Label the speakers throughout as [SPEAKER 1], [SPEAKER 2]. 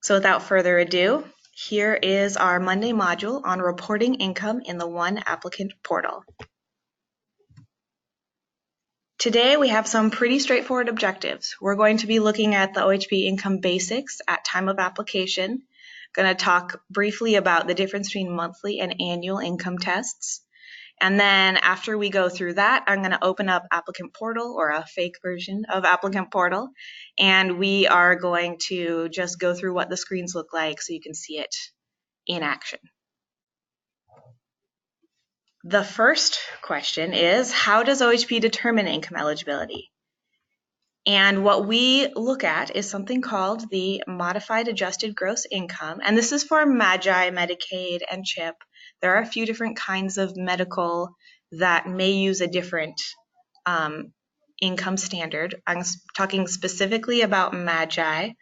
[SPEAKER 1] So without further ado, here is our Monday module on reporting income in the One Applicant portal. Today we have some pretty straightforward objectives. We're going to be looking at the OHP income basics at time of application. Going to talk briefly about the difference between monthly and annual income tests. And then after we go through that, I'm going to open up Applicant Portal, or a fake version of Applicant Portal, and we are going to just go through what the screens look like so you can see it in action. The first question is, how does OHP determine income eligibility? And what we look at is something called the Modified Adjusted Gross Income, and this is for MAGI, Medicaid, and CHIP. There are a few different kinds of medical that may use a different income standard. I'm talking specifically about MAGI.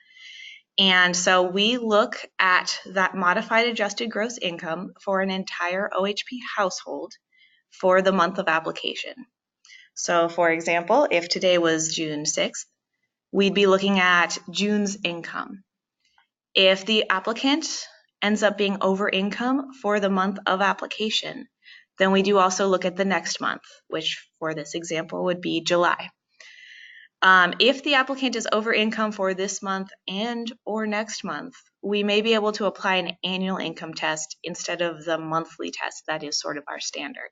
[SPEAKER 1] And so we look at that modified adjusted gross income for an entire OHP household for the month of application. So for example, if today was June 6th, we'd be looking at June's income. If the applicant ends up being over income for the month of application, then we do also look at the next month, which for this example would be July. If the applicant is over income for this month and or next month, we may be able to apply an annual income test instead of the monthly test. That is sort of our standard.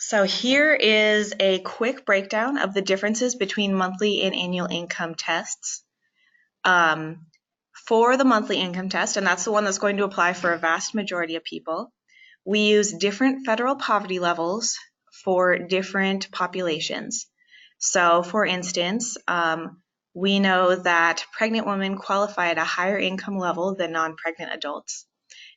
[SPEAKER 1] So here is a quick breakdown of the differences between monthly and annual income tests. For the monthly income test, and that's the one that's going to apply for a vast majority of people, we use different federal poverty levels for different populations. So for instance, we know that pregnant women qualify at a higher income level than non-pregnant adults.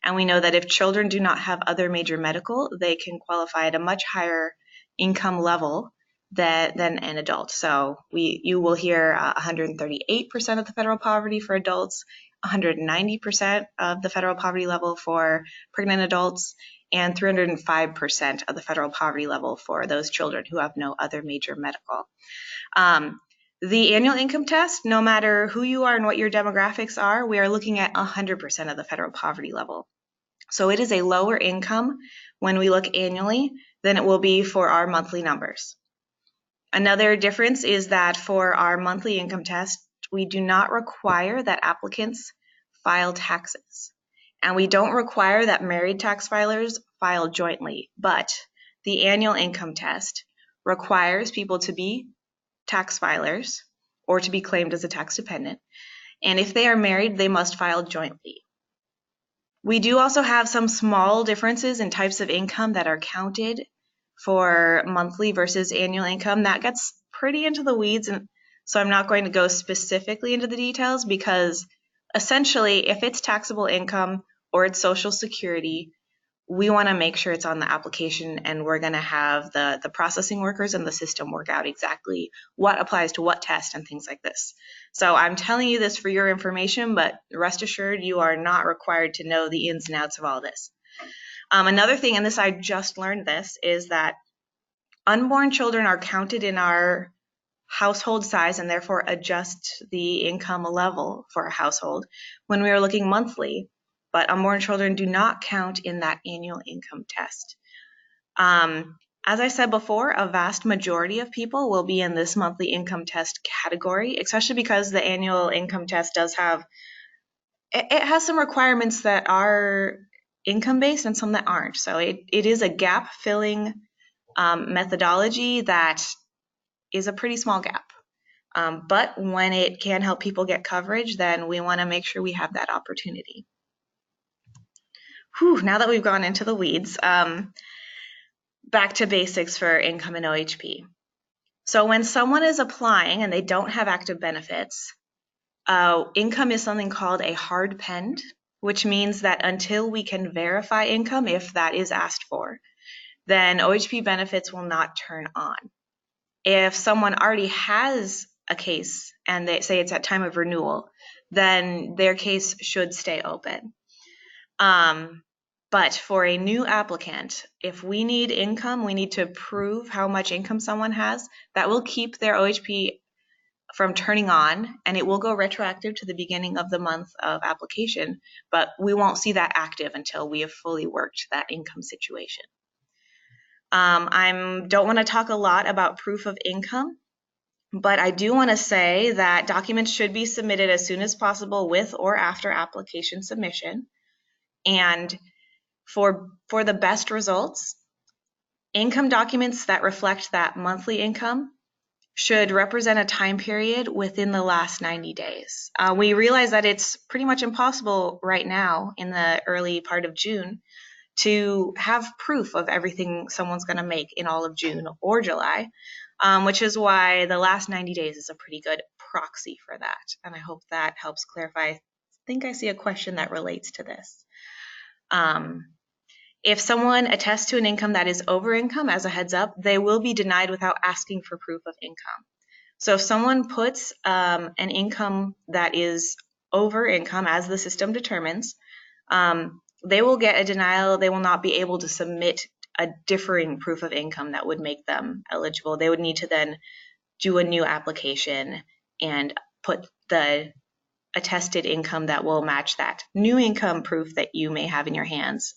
[SPEAKER 1] And we know that if children do not have other major medical, they can qualify at a much higher income level than an adult. So you will hear 138% of the federal poverty for adults, 190% of the federal poverty level for pregnant adults, and 305% of the federal poverty level for those children who have no other major medical. The annual income test, no matter who you are and what your demographics are, we are looking at 100% of the federal poverty level. So it is a lower income when we look annually than it will be for our monthly numbers. Another difference is that for our monthly income test, we do not require that applicants file taxes. And we don't require that married tax filers file jointly, but the annual income test requires people to be tax filers or to be claimed as a tax dependent. And if they are married, they must file jointly. We do also have some small differences in types of income that are counted for monthly versus annual income. That gets pretty into the weeds, and so I'm not going to go specifically into the details, because essentially if it's taxable income or it's Social Security, we want to make sure it's on the application, and we're going to have the processing workers and the system work out exactly what applies to what test and things like this. So I'm telling you this for your information, but rest assured you are not required to know the ins and outs of all this. Another thing, and this I just learned this, is that unborn children are counted in our household size and therefore adjust the income level for a household when we are looking monthly, but unborn children do not count in that annual income test. As I said before, a vast majority of people will be in this monthly income test category, especially because the annual income test does have, it has some requirements that are income-based and some that aren't. So it is a gap-filling methodology that is a pretty small gap. But when it can help people get coverage, then we want to make sure we have that opportunity. Now that we've gone into the weeds, back to basics for income and OHP. So when someone is applying and they don't have active benefits, income is something called a hard pend, which means that until we can verify income, if that is asked for, then OHP benefits will not turn on. If someone already has a case and they say it's at time of renewal, then their case should stay open. But for a new applicant, if we need income, we need to prove how much income someone has. That will keep their OHP from turning on, and it will go retroactive to the beginning of the month of application, but we won't see that active until we have fully worked that income situation. I don't want to talk a lot about proof of income, but I do want to say that documents should be submitted as soon as possible with or after application submission. And for the best results, income documents that reflect that monthly income should represent a time period within the last 90 days. We realize that it's pretty much impossible right now in the early part of June to have proof of everything someone's going to make in all of June or July, which is why the last 90 days is a pretty good proxy for that. And I hope that helps clarify. I think I see a question that relates to this. If someone attests to an income that is over income, as a heads up, they will be denied without asking for proof of income. So if someone puts an income that is over income, as the system determines, they will get a denial. They will not be able to submit a differing proof of income that would make them eligible. They would need to then do a new application and put the attested income that will match that new income proof that you may have in your hands,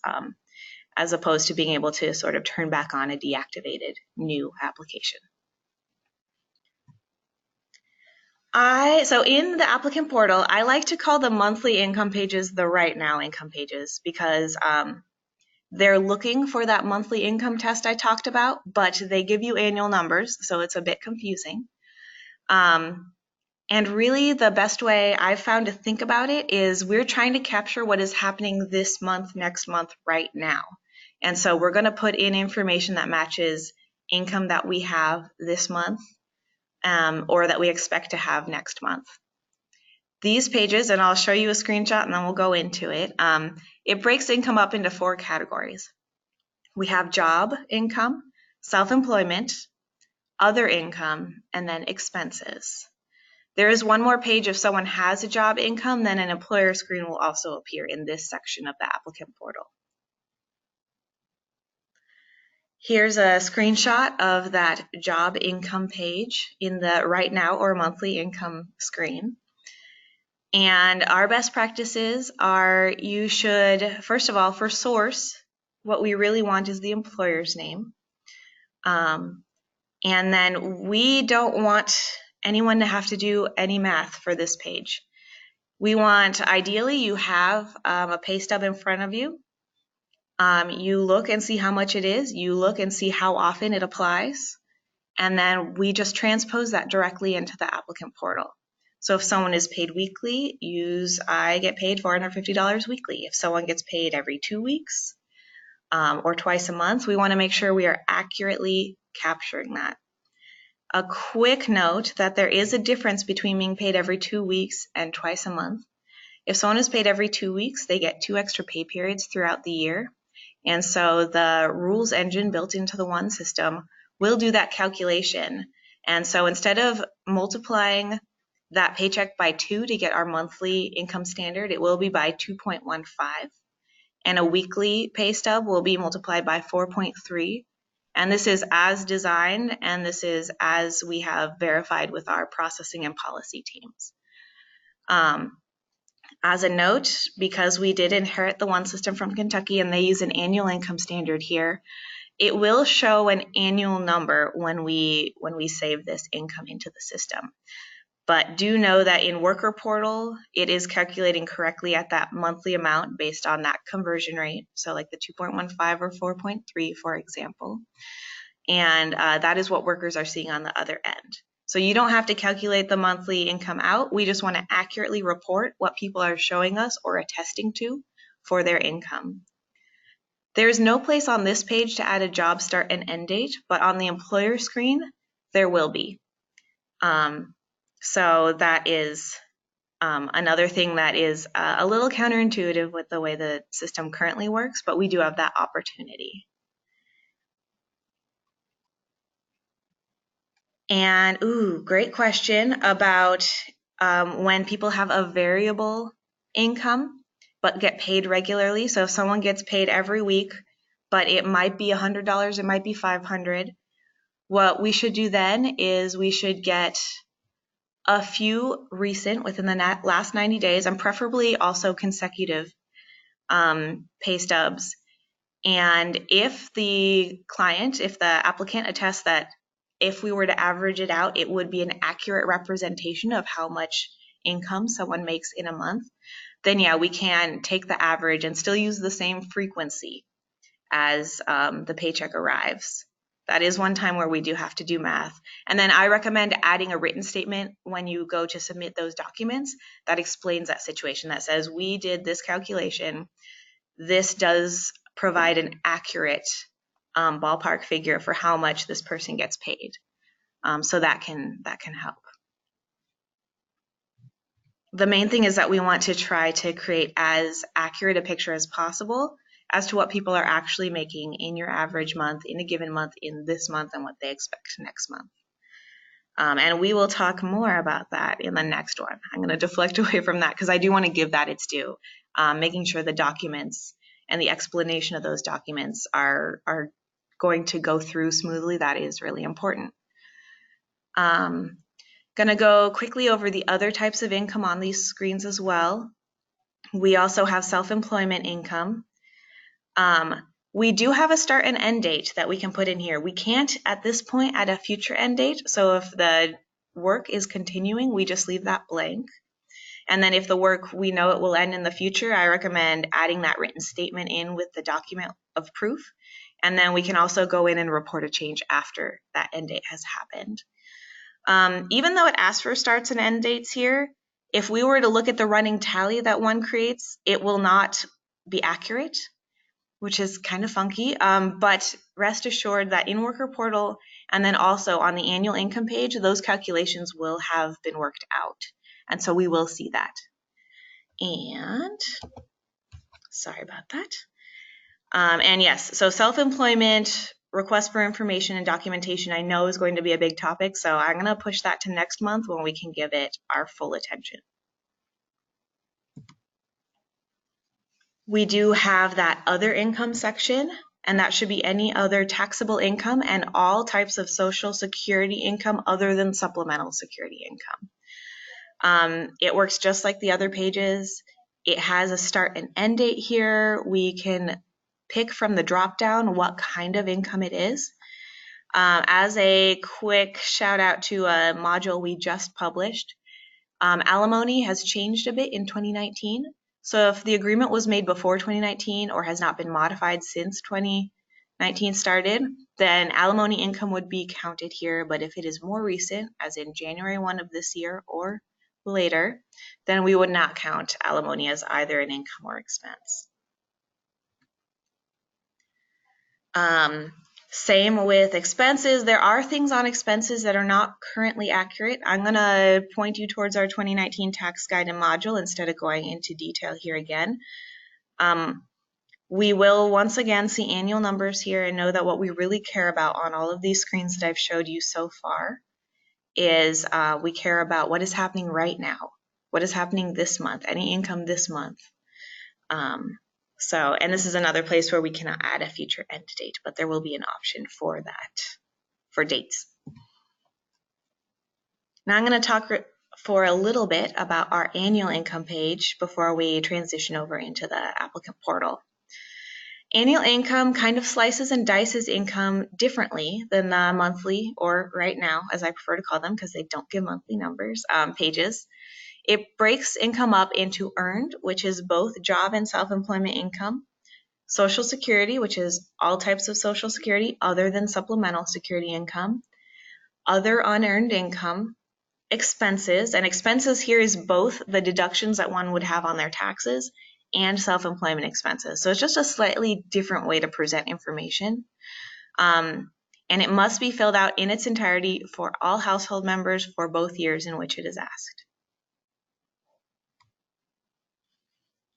[SPEAKER 1] as opposed to being able to sort of turn back on a deactivated new application. So in the applicant portal, I like to call the monthly income pages the right now income pages, because they're looking for that monthly income test I talked about, but they give you annual numbers, so it's a bit confusing. And really the best way I've found to think about it is we're trying to capture what is happening this month, next month, right now. And so we're going to put in information that matches income that we have this month, or that we expect to have next month. These pages, and I'll show you a screenshot and then we'll go into it, it breaks income up into 4 categories. We have job income, self-employment, other income, and then expenses. There is one more page if someone has a job income, then an employer screen will also appear in this section of the applicant portal. Here's a screenshot of that job income page in the right now or monthly income screen. And our best practices are, you should, first of all, for source, what we really want is the employer's name. And then we don't want anyone to have to do any math for this page. We want, ideally, you have a pay stub in front of you. You look and see how much it is. You look and see how often it applies. And then we just transpose that directly into the applicant portal. So if someone is paid weekly, I get paid $450 weekly. If someone gets paid every 2 weeks or twice a month, we want to make sure we are accurately capturing that. A quick note that there is a difference between being paid every 2 weeks and twice a month. If someone is paid every 2 weeks, they get 2 extra pay periods throughout the year. And so the rules engine built into the One system will do that calculation. And so instead of multiplying that paycheck by 2 to get our monthly income standard, it will be by 2.15. And a weekly pay stub will be multiplied by 4.3. And this is as designed, and this is as we have verified with our processing and policy teams. As a note, because we did inherit the One system from Kentucky and they use an annual income standard here, it will show an annual number when we save this income into the system. But do know that in Worker Portal, it is calculating correctly at that monthly amount based on that conversion rate. So like the 2.15 or 4.3, for example. And that is what workers are seeing on the other end. So you don't have to calculate the monthly income out. We just want to accurately report what people are showing us or attesting to for their income. There's no place on this page to add a job start and end date, but on the employer screen, there will be. So that is another thing that is a little counterintuitive with the way the system currently works, but we do have that opportunity. And, great question about when people have a variable income but get paid regularly. So if someone gets paid every week, but it might be $100, it might be $500, what we should do then is we should get a few recent within the last 90 days, and preferably also consecutive pay stubs. And if the applicant attests that if we were to average it out, it would be an accurate representation of how much income someone makes in a month, then yeah, we can take the average and still use the same frequency as the paycheck arrives. That is one time where we do have to do math. And then I recommend adding a written statement when you go to submit those documents that explains that situation, that says we did this calculation. This does provide an accurate ballpark figure for how much this person gets paid. So that can help. The main thing is that we want to try to create as accurate a picture as possible as to what people are actually making in your average month, in a given month, in this month, and what they expect next month. And we will talk more about that in the next one. I'm going to deflect away from that because I do want to give that its due, making sure the documents and the explanation of those documents are going to go through smoothly. That is really important. Going to go quickly over the other types of income on these screens as well. We also have self-employment income. We do have a start and end date that we can put in here. We can't at this point add a future end date. So if the work is continuing, we just leave that blank. And then if the work, we know it will end in the future, I recommend adding that written statement in with the document of proof. And then we can also go in and report a change after that end date has happened. Even though it asks for starts and end dates here, if we were to look at the running tally that one creates, it will not be accurate, which is kind of funky, but rest assured that in Worker Portal and then also on the annual income page, those calculations will have been worked out. And so we will see that. And sorry about that. And yes, so self-employment, request for information and documentation I know is going to be a big topic, so I'm going to push that to next month when we can give it our full attention. We do have that other income section, and that should be any other taxable income and all types of Social Security income other than supplemental security income. It works just like the other pages. It has a start and end date here. We can pick from the drop down what kind of income it is. As a quick shout out to a module we just published, alimony has changed a bit in 2019. So if the agreement was made before 2019 or has not been modified since 2019 started, then alimony income would be counted here. But if it is more recent, as in January 1 of this year or later, then we would not count alimony as either an income or expense. Same with expenses. There are things on expenses that are not currently accurate. I'm going to point you towards our 2019 tax guide and module instead of going into detail here again. We will once again see annual numbers here and know that what we really care about on all of these screens that I've showed you so far is we care about what is happening right now, what is happening this month, any income this month. And this is another place where we cannot add a future end date, but there will be an option for that, for dates. Now I'm going to talk for a little bit about our annual income page before we transition over into the applicant portal. Annual income kind of slices and dices income differently than the monthly, or right now, as I prefer to call them because they don't give monthly numbers, pages. It breaks income up into earned, which is both job and self-employment income, Social Security, which is all types of Social Security other than supplemental security income, other unearned income, expenses, and expenses here is both the deductions that one would have on their taxes and self-employment expenses. So it's just a slightly different way to present information. And it must be filled out in its entirety for all household members for both years in which it is asked.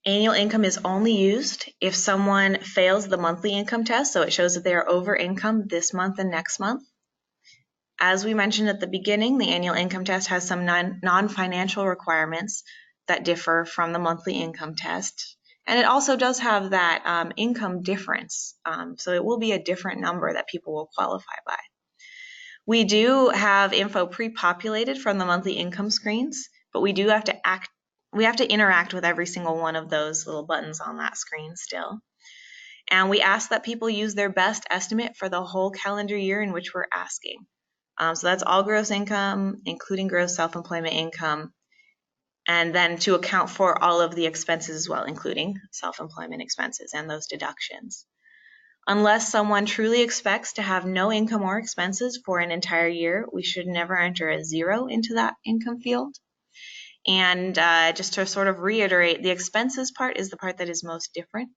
[SPEAKER 1] Annual income is only used if someone fails the monthly income test, so it shows that they are over income this month and next month. As we mentioned at the beginning, the annual income test has some non-financial requirements that differ from the monthly income test. And it also does have that income difference, so it will be a different number that people will qualify by. We do have info pre-populated from the monthly income screens, but we do have to interact with every single one of those little buttons on that screen still. And we ask that people use their best estimate for the whole calendar year in which we're asking. So that's all gross income, including gross self-employment income, and then to account for all of the expenses as well, including self-employment expenses and those deductions. Unless someone truly expects to have no income or expenses for an entire year, we should never enter a 0 into that income field. And just to sort of reiterate, the expenses part is the part that is most different.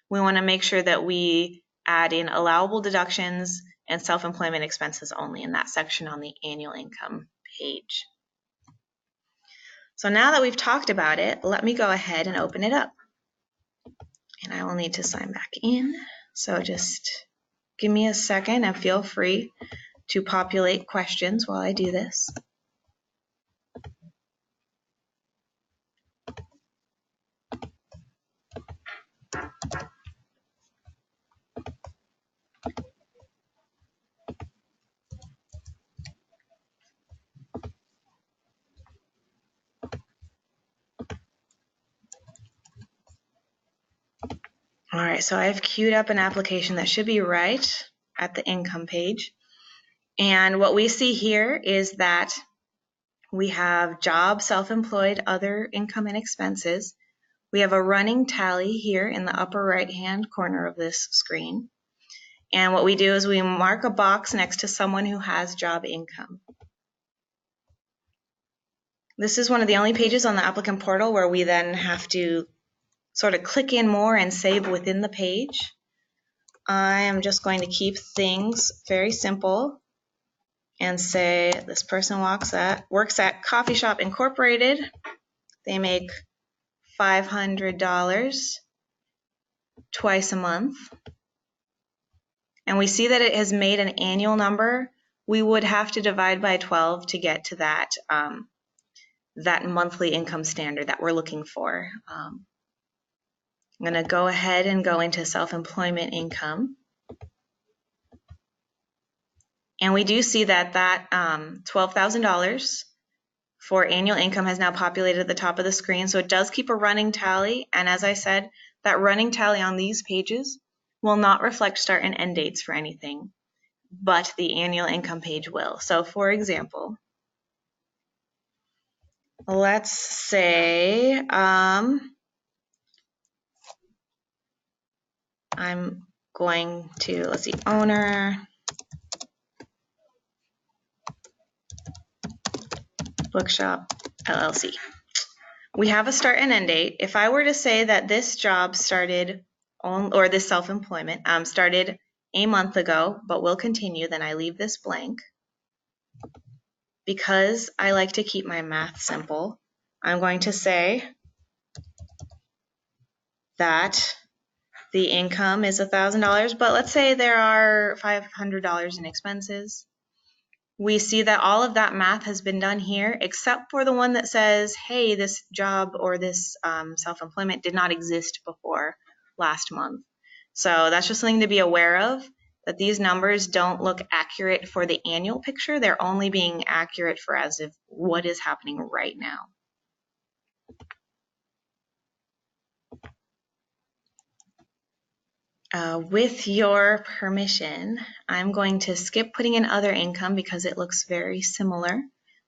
[SPEAKER 1] We want to make sure that we add in allowable deductions and self-employment expenses only in that section on the annual income page. So now that we've talked about it, let me go ahead and open it up. And I will need to sign back in. So just give me a second and feel free to populate questions while I do this. All right, so I've queued up an application that should be right at the income page. And what we see here is that we have job, self-employed, other income and expenses. We have a running tally here in the upper right-hand corner of this screen. And what we do is we mark a box next to someone who has job income. This is one of the only pages on the applicant portal where we then have to sort of click in more and save within the page. I am just going to keep things very simple and say this person works at Coffee Shop Incorporated. They make $500 twice a month. And we see that it has made an annual number. We would have to divide by 12 to get to that, that monthly income standard that we're looking for. I'm going to go ahead and go into self-employment income. And we do see that $12,000 for annual income has now populated at the top of the screen. So it does keep a running tally. And as I said, that running tally on these pages will not reflect start and end dates for anything, but the annual income page will. So for example, let's say I'm going to, let's see, owner, Bookshop, LLC. We have a start and end date. If I were to say that this job started, or this self-employment started a month ago, but will continue, then I leave this blank. Because I like to keep my math simple, I'm going to say that the income is $1,000, but let's say there are $500 in expenses. We see that all of that math has been done here, except for the one that says, hey, this job or this self-employment did not exist before last month. So that's just something to be aware of, that these numbers don't look accurate for the annual picture. They're only being accurate for as if what is happening right now. With your permission, I'm going to skip putting in other income because it looks very similar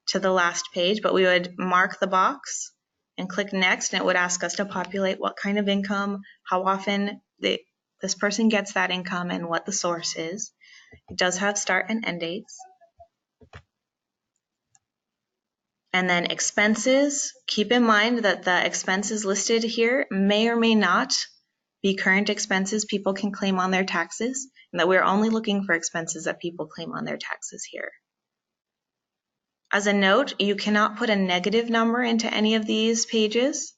[SPEAKER 1] to the last page, but we would mark the box and click next, and it would ask us to populate what kind of income, how often this person gets that income, and what the source is. It does have start and end dates. And then expenses, keep in mind that the expenses listed here may or may not be current expenses people can claim on their taxes, and that we're only looking for expenses that people claim on their taxes here. As a note, you cannot put a negative number into any of these pages.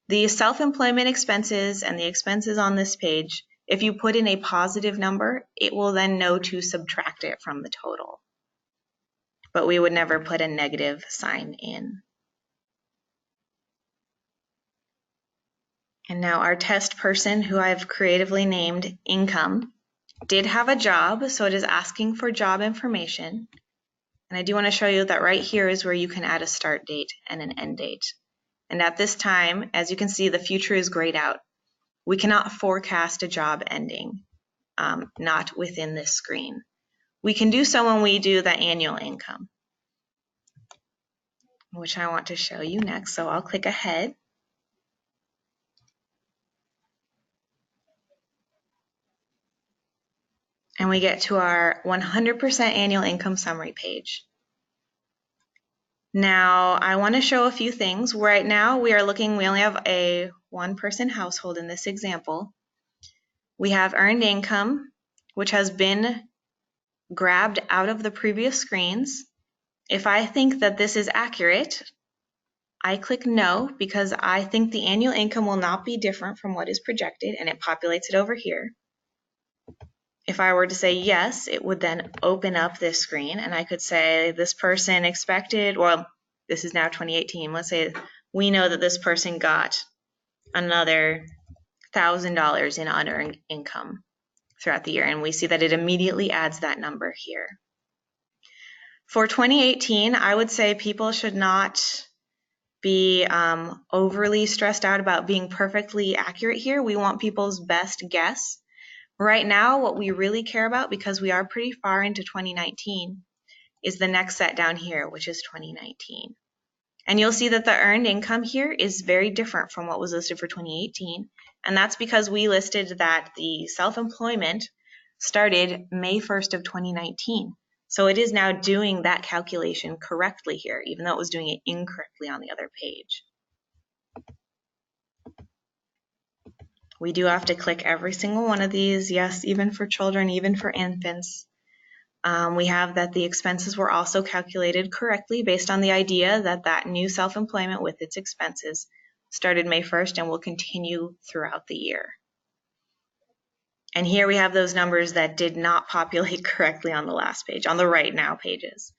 [SPEAKER 1] The self-employment expenses and the expenses on this page, if you put in a positive number, it will then know to subtract it from the total. But we would never put a negative sign in. And now our test person, who I've creatively named Income, did have a job, so it is asking for job information. And I do want to show you that right here is where you can add a start date and an end date. And at this time, as you can see, the future is grayed out. We cannot forecast a job ending, not within this screen. We can do so when we do the annual income, which I want to show you next. So I'll click ahead. And we get to our 100% annual income summary page. Now, I want to show a few things. Right now, we only have a one-person household in this example. We have earned income, which has been grabbed out of the previous screens. If I think that this is accurate, I click no, because I think the annual income will not be different from what is projected, and it populates it over here. If I were to say yes, it would then open up this screen, and I could say this person expected, well, this is now 2018. Let's say we know that this person got another $1,000 in unearned income throughout the year, and we see that it immediately adds that number here. For 2018, I would say people should not be overly stressed out about being perfectly accurate here. We want people's best guess. Right now, what we really care about, because we are pretty far into 2019, is the next set down here, which is 2019. And you'll see that the earned income here is very different from what was listed for 2018. And that's because we listed that the self-employment started May 1st of 2019. So it is now doing that calculation correctly here, even though it was doing it incorrectly on the other page. We do have to click every single one of these, yes, even for children, even for infants. We have that the expenses were also calculated correctly based on the idea that that new self-employment with its expenses started May 1st and will continue throughout the year. And here we have those numbers that did not populate correctly on the last page, on the right now pages.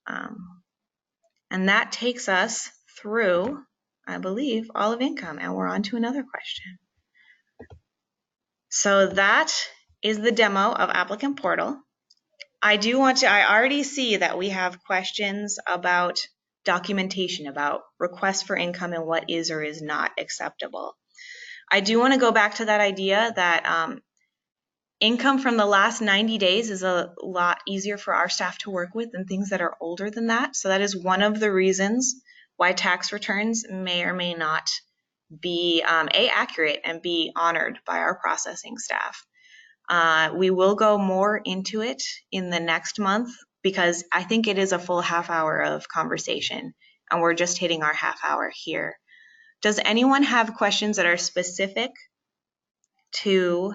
[SPEAKER 1] And that takes us through, I believe, all of income, and we're on to another question. So that is the demo of Applicant Portal. I already see that we have questions about documentation, about requests for income and what is or is not acceptable. I do want to go back to that idea that income from the last 90 days is a lot easier for our staff to work with than things that are older than that. So that is one of the reasons why tax returns may or may not be accurate and be honored by our processing staff. We will go more into it in the next month because I think it is a full half hour of conversation and we're just hitting our half hour here. Does anyone have questions that are specific to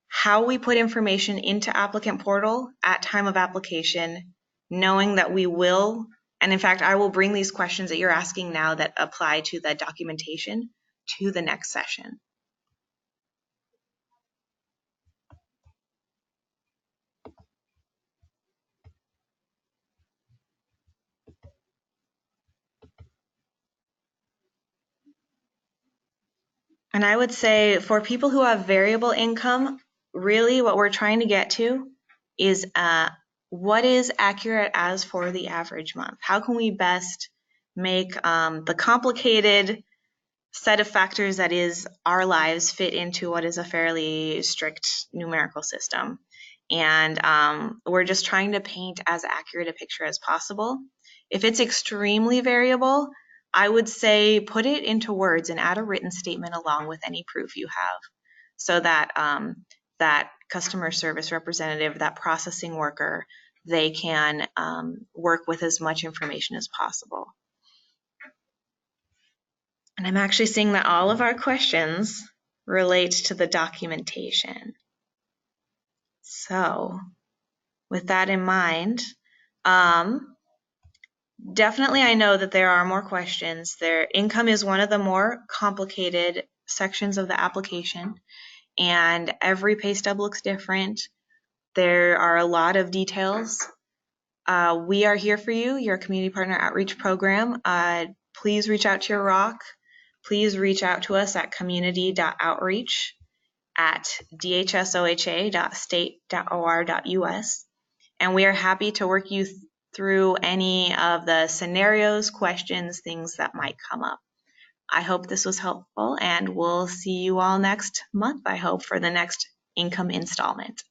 [SPEAKER 1] how we put information into Applicant Portal at time of application, knowing that we will, and in fact, I will bring these questions that you're asking now that apply to the documentation to the next session. And I would say for people who have variable income, really what we're trying to get to is what is accurate as for the average month? How can we best make the complicated set of factors that is our lives fit into what is a fairly strict numerical system? And we're just trying to paint as accurate a picture as possible. If it's extremely variable, I would say put it into words and add a written statement along with any proof you have, so that that customer service representative, that processing worker, they can work with as much information as possible. And I'm actually seeing that all of our questions relate to the documentation. So with that in mind, definitely I know that there are more questions. Income is one of the more complicated sections of the application, and every pay stub looks different. There are a lot of details. We are here for you, your community partner outreach program. Please reach out to your ROC. Please reach out to us at community.outreach@dhsoha.state.or.us. And we are happy to work through any of the scenarios, questions, things that might come up. I hope this was helpful, and we'll see you all next month, I hope, for the next income installment.